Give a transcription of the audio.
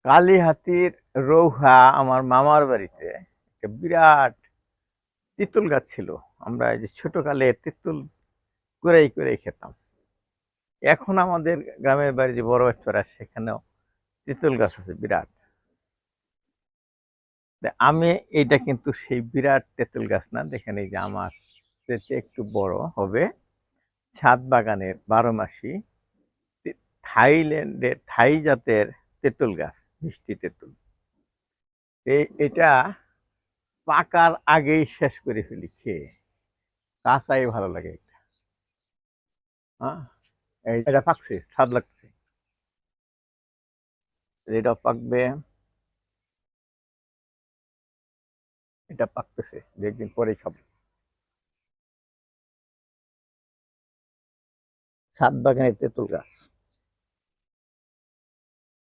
কালীহাতির রৌহা আমার মামার বাড়িতে একটা বিরাট তেঁতুল গাছ ছিল। আমরা এই যে ছোটকালে তেঁতুল কুড়াই কুড়াই খেতাম। এখন আমাদের গ্রামের বাড়ি যে বড় বাচ্চারা সেখানেও তেঁতুল গাছ আছে বিরাট। তা আমি এইটা কিন্তু সেই বিরাট তেঁতুল গাছ না, দেখেন এই যে আমার চেয়ে একটু বড় হবে, ছাদ বাগানের 12 মাসি থাইল্যান্ডের থাই জাতের তেঁতুল গাছ, মিষ্টি তেঁতুল। এটা পাকার আগেই শেষ করে ফেলি খেয়ে। কাঁচাই ভালো লাগে এটা। হ্যাঁ, এটা পাকছে, স্বাদ লাগছে। এটা পাকবে, এটা পাকতেছে, 2 একদিন পরেই খাবো। ছাদ বাগানের তেঁতুল গাছ।